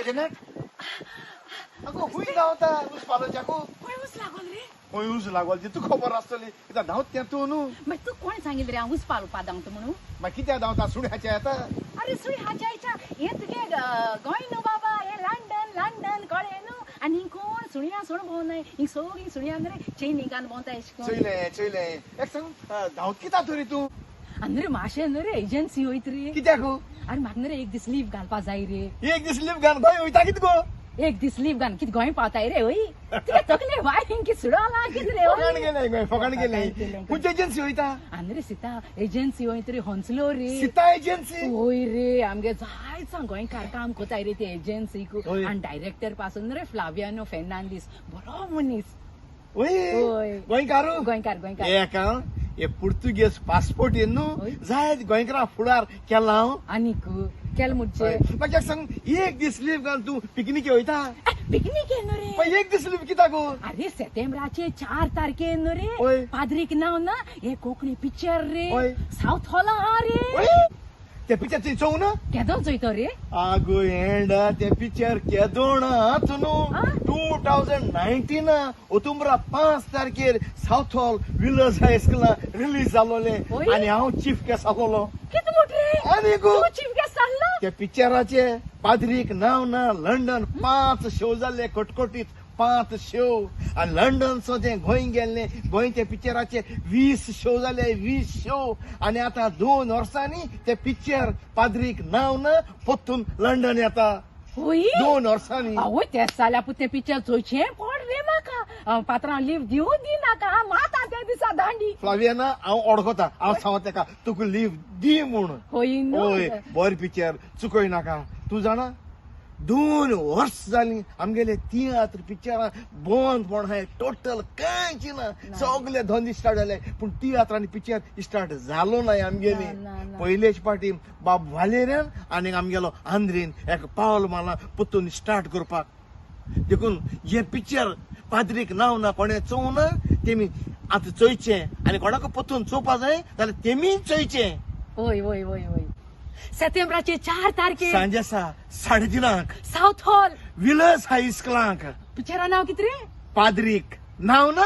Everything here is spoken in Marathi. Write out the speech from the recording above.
जानेट अगो हुई धावता ऊस पालोच्याको ऊस लागल रे होय ऊस लागवल जी तू खबर आसतली इथं धावत त्या तू न्हू मागीर तू कोण सांगितलं रे हांव ऊस पालपा धांवता म्हणून मागीर कित्याक धावता सुण्याच्या येता अरे सुई हाच्या हे तुगे गोंय न्हू बाबा हे लंडन कळ्ळें न्हू आनी हिंग कोण सुणिया सोड भोंवनाय हिंग सगळीं सुणियां रे चैनिकान भोंवता एश कोन चोयले एक सांग धावत कित्याक तर रे तू आनी रे मातशें न्हू रे एजन्सी वयत रे कित्याक आनी म्हाका न्हू रे एक दीस लीव घालपा जाय रे एक दीस लीव घाल गोंय वयता कित गो एक दीस लीव घाल कित गोंय पावताय रे वय तुगे तकले वाय हिंग कित सुडोला कित रे फकाण गेले गोंय फकाण गेले खंयची एजन्सी वयता आनी रे सीता एजन्सी वयत रे हंसलो रे सीता एजन्सी होय रे आमगे जायचा गोंयकार काम कोताय रे ते एजन्सीक होय. आनी डायरेक्टर पासून रे फ्लावियानो फेर्नांदीस बरो मनीस ओय गोंयकारू गोंयकार एका हे पुर्तुगेज पासपोर्ट येन न्हू होय. जायत गोंयकारा फुडार केला हांव आनीक केल मुडचे म्हाका सांग एक दीस लीव घाल तू पिकनिके वयता पिकनीक न्हू रे पण एक दीस लीव कित्याक गो अरे सप्टेंबराचे 4 तारखेर न्हू होय. रे पाद्रीक नाव ना हे कोंकणी पिक्चर रे होय. साऊथ हॉला हा रे ओय, ते पिक्चर चोव ना केदो चोयतो रे आगो हेंडा ते पिक्चर केदोण न्हू आ? 2019 ऑक्टोबरा 5 तारखेर साउथ हॉल विलर्स हाय स्कूला रिलीज जालोले होय. आनी हांव चीफ गेस्ट आसलोलो कित मुट रे आनी गो तू चीफ गेस्ट आहलो त्या पिक्चराचे पाद्रीक नाव ना लंडन 5 शो जाल्ले कटकटीत 5 शो आनी लंडन जे गोंय गेल्ले गोंय त्या पिक्चराचे 20 शो जाले 20 शो आनी आता 2 वर्सांनी ते पिक्चर पाद्रीक नाव ना पोत्तून लंडन येता होय 2 वर्सांनी आवय तेच जाल्यार पुते पिक्चर चोयचे पड रे म्हाका पात्रांव लीव दिवू दिनाका माता त्या दिसा दांडी फ्लावियाना हांव ओळखता हांव सांगता तेका तुका लीव दी म्हूण होय ओय बरें पिक्चर चुकय नाका तू जाणा 2 वर्स जालीं आमगेले तियात्र पिक्चरां बंद पण हाय टोटल कांयच ना सगळे धंदे स्टार्ट जाले पूण तियात्रांनी पिक्चर स्टार्ट जालो नाय आमगेली ना. पयलेच पाटी बाब वालेऱ्यान आनी आमगेलो आंध्रीन एक पावल मारला पुतून स्टार्ट करपाक देखून जे पिक्चर पाद्रीक नाव ना कोणे चोव ना तेमी आतां चोयचे आनी कोणाक पतून चोवपा जाय जाल्यार तेमी चोयचे होय होय होय होय सप्टेंबराचे 4 तारखेर सांजे 3:30 साऊथ हॉल विलर्स हाय स्कुलांक पिक्चरा नाव कित रे पाद्रीक नाव ना